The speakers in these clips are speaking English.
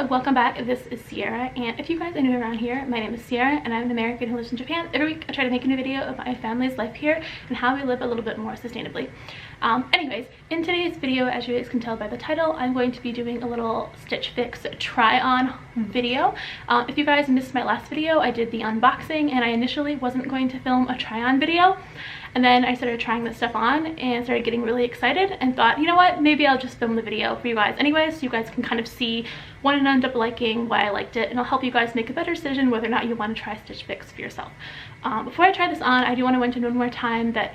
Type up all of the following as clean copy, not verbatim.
welcome back. This is Sierra, and if you guys are new around here, my name is Sierra and I'm an American who lives in Japan. Every week I try to make a new video of my family's life here and how we live a little bit more sustainably. Anyways, in today's video, as you guys can tell by the title, I'm going to be doing a little Stitch Fix try on video. If you guys missed my last video, I did the unboxing and I initially wasn't going to film a try on video. And then I started trying this stuff on and started getting really excited and thought, you know what, maybe I'll just film the video for you guys anyway, so you guys can kind of see what I ended up liking, why I liked it, and it'll help you guys make a better decision whether or not you want to try Stitch Fix for yourself. Before I try this on, I do want to mention one more time that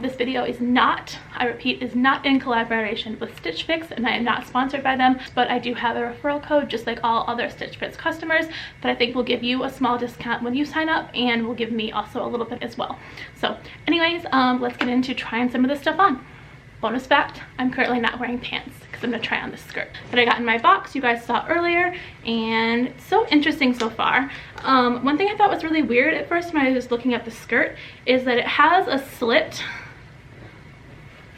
this video is not, I repeat, is not in collaboration with Stitch Fix, and I am not sponsored by them, but I do have a referral code just like all other Stitch Fix customers that I think will give you a small discount when you sign up and will give me also a little bit as well. So anyways, let's get into trying some of this stuff on. Bonus fact, I'm currently not wearing pants because I'm gonna try on this skirt that I got in my box you guys saw earlier, and it's so interesting so far. One thing I thought was really weird at first when I was looking at the skirt is that it has a slit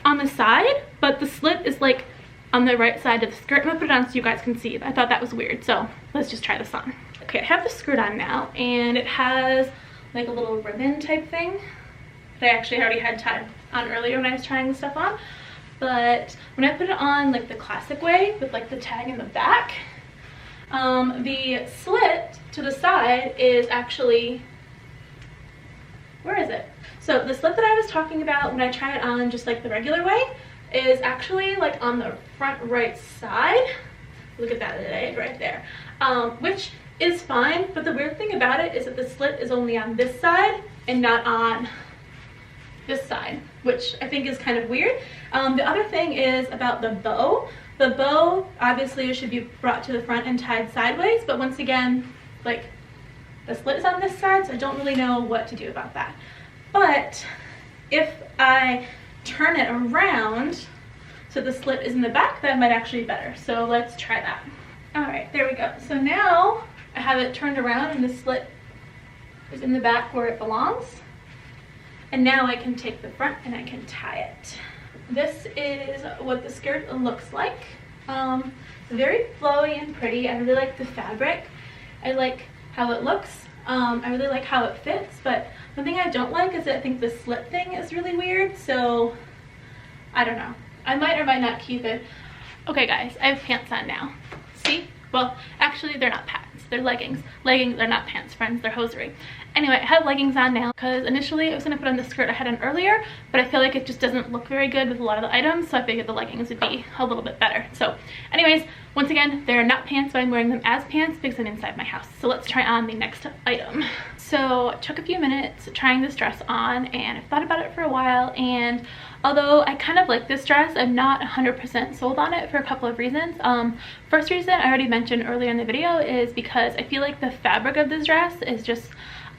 on the side, but the slit is like on the right side of the skirt. I'm gonna put it on so you guys can see. I thought that was weird, so let's just try this on. Okay, I have the skirt on now, and it has like a little ribbon type thing that I actually already had tied on earlier when I was trying the stuff on. But when I put it on like the classic way with like the tag in the back, the slit to the side is actually, where is it? So the slit that I was talking about when I try it on just like the regular way is actually like on the front right side. Look at that, right there. Which is fine, but the weird thing about it is that the slit is only on this side and not on this side, which I think is kind of weird. The other thing is about the bow. The bow obviously should be brought to the front and tied sideways, but once again, like the slit is on this side, so I don't really know what to do about that. But if I turn it around so the slit is in the back, that might actually be better. So let's try that. All right, there we go. So now I have it turned around and the slit is in the back where it belongs. And now I can take the front and I can tie it. This is what the skirt looks like. Very flowy and pretty. I really like the fabric. I like how it looks. I really like how it fits, but the thing I don't like is that I think the slit thing is really weird, so I don't know. I might or might not keep it. Okay guys, I have pants on now. See? Well, actually they're not pants, they're leggings. Leggings are not pants, friends, they're hosiery. Anyway, I have leggings on now because initially I was going to put on the skirt I had on earlier, but I feel like it just doesn't look very good with a lot of the items, so I figured the leggings would be a little bit better. So anyways, once again, they're not pants, but I'm wearing them as pants because I'm inside my house. So let's try on the next item. So I took a few minutes trying this dress on, and I've thought about it for a while, and although I kind of like this dress, I'm not 100% sold on it for a couple of reasons. First reason I already mentioned earlier in the video is because I feel like the fabric of this dress is just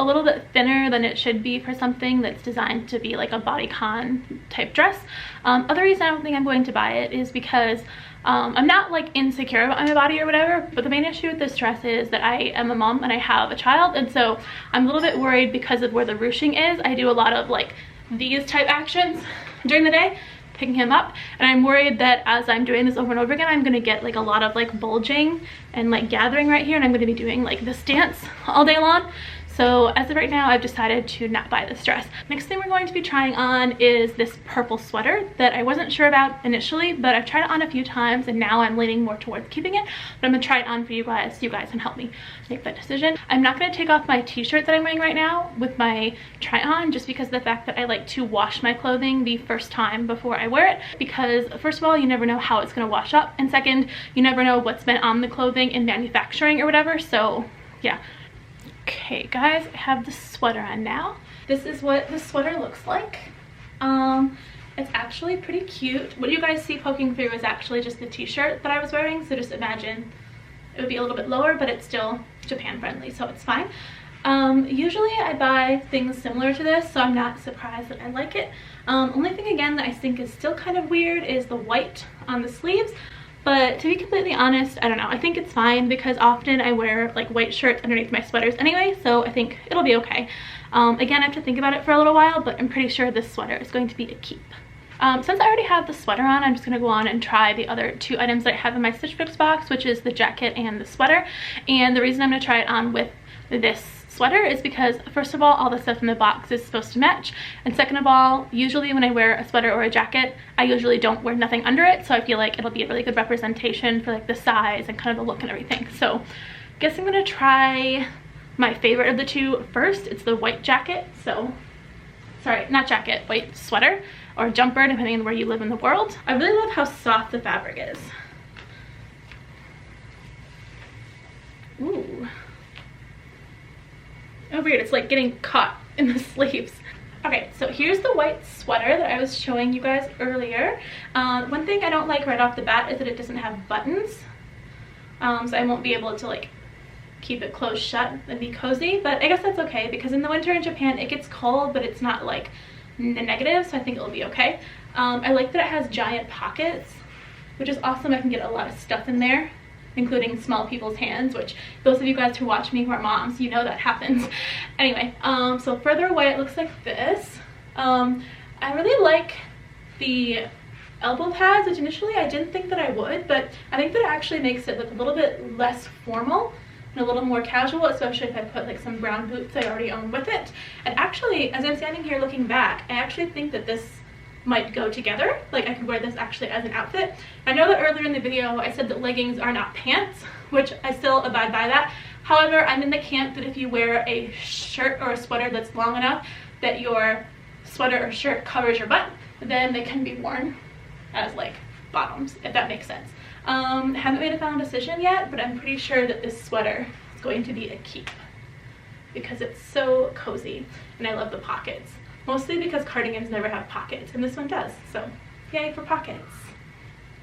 a little bit thinner than it should be for something that's designed to be like a bodycon type dress. Other reason I don't think I'm going to buy it is because I'm not like insecure about my body or whatever, but the main issue with this dress is that I am a mom and I have a child, and so I'm a little bit worried because of where the ruching is. I do a lot of like these type actions during the day, picking him up, and I'm worried that as I'm doing this over and over again, I'm gonna get like a lot of like bulging and like gathering right here, and I'm gonna be doing like this dance all day long. So as of right now, I've decided to not buy this dress. Next thing we're going to be trying on is this purple sweater that I wasn't sure about initially, but I've tried it on a few times and now I'm leaning more towards keeping it. But I'm gonna try it on for you guys so you guys can help me make that decision. I'm not gonna take off my t-shirt that I'm wearing right now with my try on, just because of the fact that I like to wash my clothing the first time before I wear it, because first of all, you never know how it's gonna wash up, and second, you never know what's been on the clothing in manufacturing or whatever, so yeah. Okay guys, I have the sweater on now. This is what the sweater looks like. It's actually pretty cute. What you guys see poking through is actually just the t-shirt that I was wearing, so just imagine it would be a little bit lower, but it's still Japan friendly, so it's fine. Usually I buy things similar to this, so I'm not surprised that I like it. Only thing again that I think is still kind of weird is the white on the sleeves. But to be completely honest, I don't know. I think it's fine because often I wear like white shirts underneath my sweaters anyway, so I think it'll be okay. Again, I have to think about it for a little while, but I'm pretty sure this sweater is going to be a keep. Since I already have the sweater on, I'm just going to go on and try the other two items that I have in my Stitch Fix box, which is the jacket and the sweater. And the reason I'm going to try it on with this sweater is because, first of all the stuff in the box is supposed to match, and second of all, usually when I wear a sweater or a jacket, I usually don't wear nothing under it, so I feel like it'll be a really good representation for like the size and kind of the look and everything. So I guess I'm going to try my favorite of the two first. It's the white jacket. So sorry, not jacket, white sweater or jumper, depending on where you live in the world. I really love how soft the fabric is. Ooh. Oh weird, it's like getting caught in the sleeves. Okay, so here's the white sweater that I was showing you guys earlier. One thing I don't like right off the bat is that it doesn't have buttons. So I won't be able to like keep it closed shut and be cozy, but I guess that's okay because in the winter in Japan it gets cold, but it's not like negative, so I think it'll be okay. I like that it has giant pockets, which is awesome. I can get a lot of stuff in there, including small people's hands, which those of you guys who watch me who are moms, you know that happens. Anyway, so further away it looks like this. I really like the elbow pads, which initially I didn't think that I would, but I think that it actually makes it look a little bit less formal and a little more casual, especially if I put like some brown boots I already own with it. And actually, as I'm standing here looking back, I actually think that this might go together. Like I could wear this actually as an outfit. I know that earlier in the video I said that leggings are not pants, which I still abide by that. However, I'm in the camp that if you wear a shirt or a sweater that's long enough that your sweater or shirt covers your butt, then they can be worn as like bottoms, if that makes sense. Haven't made a final decision yet, but I'm pretty sure that this sweater is going to be a keep because it's so cozy and I love the pockets. Mostly because cardigans never have pockets and this one does, so yay for pockets.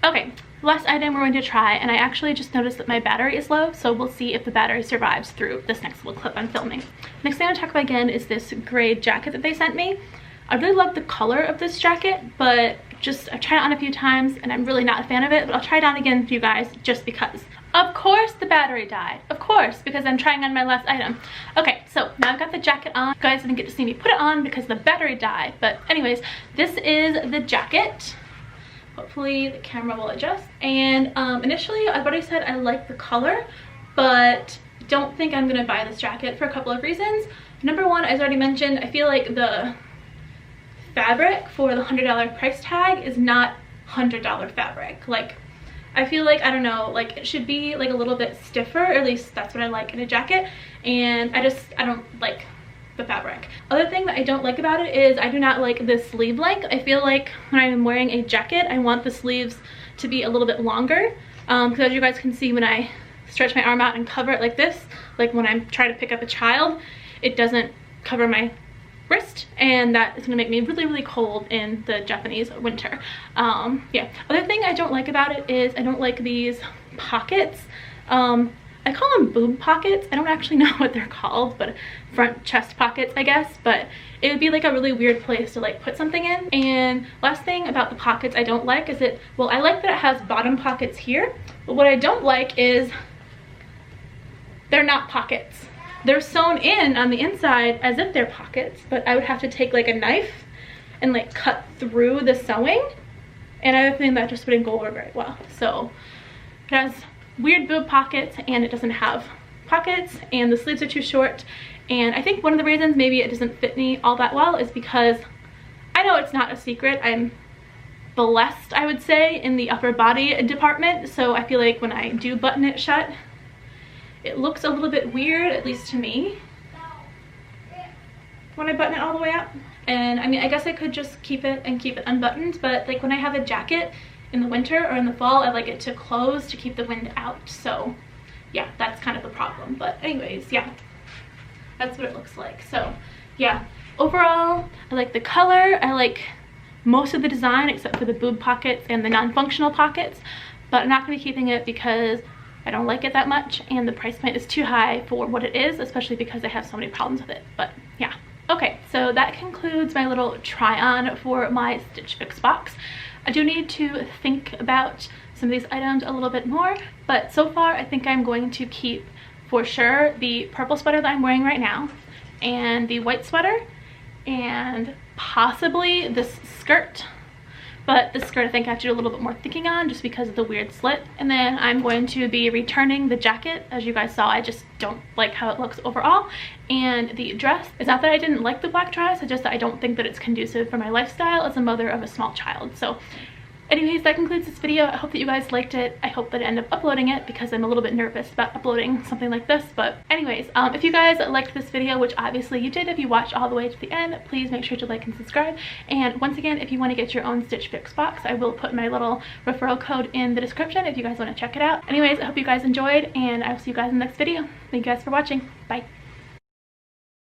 Okay, last item we're going to try, and I actually just noticed that my battery is low, so we'll see if the battery survives through this next little clip I'm filming. Next thing I'm going to talk about again is this gray jacket that they sent me. I really love the color of this jacket, but I've tried it on a few times and I'm really not a fan of it, but I'll try it on again for you guys just because. Of course the battery died. Of course, because I'm trying on my last item. Okay, so now I've got the jacket on. You guys didn't get to see me put it on because the battery died. But anyways, this is the jacket. Hopefully the camera will adjust. And initially I've already said I like the color, but don't think I'm gonna buy this jacket for a couple of reasons. Number one, as I already mentioned, I feel like the fabric for the $100 price tag is not $100 fabric. Like, I feel like, I don't know, like it should be like a little bit stiffer, or at least that's what I like in a jacket, and I don't like the fabric. Other thing that I don't like about it is I do not like the sleeve length. I feel like when I'm wearing a jacket, I want the sleeves to be a little bit longer, because as you guys can see, when I stretch my arm out and cover it like this, like when I'm trying to pick up a child, it doesn't cover my wrist, and that is going to make me really, really cold in the Japanese winter. Yeah. Other thing I don't like about it is I don't like these pockets. I call them boob pockets. I don't actually know what they're called, but front chest pockets, I guess. But it would be like a really weird place to like put something in. And last thing about the pockets I don't like is that, well, I like that it has bottom pockets here, but what I don't like is they're not pockets. They're sewn in on the inside as if they're pockets, but I would have to take like a knife and like cut through the sewing, and I have a feeling that just wouldn't go over very well. So it has weird boob pockets and it doesn't have pockets, and the sleeves are too short, and I think one of the reasons maybe it doesn't fit me all that well is because I know it's not a secret, I'm blessed, I would say, in the upper body department, so I feel like when I do button it shut, it looks a little bit weird, at least to me, when I button it all the way up. And I mean, I guess I could just keep it unbuttoned, but like when I have a jacket in the winter or in the fall, I like it to close to keep the wind out. So yeah, that's kind of the problem. But anyways, yeah, that's what it looks like. So yeah, overall, I like the color. I like most of the design except for the boob pockets and the non-functional pockets, but I'm not going to be keeping it because I don't like it that much, and the price point is too high for what it is, especially because I have so many problems with it. But yeah. Okay, so that concludes my little try on for my Stitch Fix box. I do need to think about some of these items a little bit more, but so far I think I'm going to keep for sure the purple sweater that I'm wearing right now, and the white sweater, and possibly this skirt. but the skirt I think I have to do a little bit more thinking on just because of the weird slit. And then I'm going to be returning the jacket. As you guys saw, I just don't like how it looks overall. And the dress, it's not that I didn't like the black dress, it's just that I don't think that it's conducive for my lifestyle as a mother of a small child. So anyways, that concludes this video. I hope that you guys liked it. I hope that I end up uploading it because I'm a little bit nervous about uploading something like this. But anyways, if you guys liked this video, which obviously you did if you watched all the way to the end, please make sure to like and subscribe. And once again, if you want to get your own Stitch Fix box, I will put my little referral code in the description if you guys want to check it out. Anyways, I hope you guys enjoyed, and I will see you guys in the next video. Thank you guys for watching. Bye.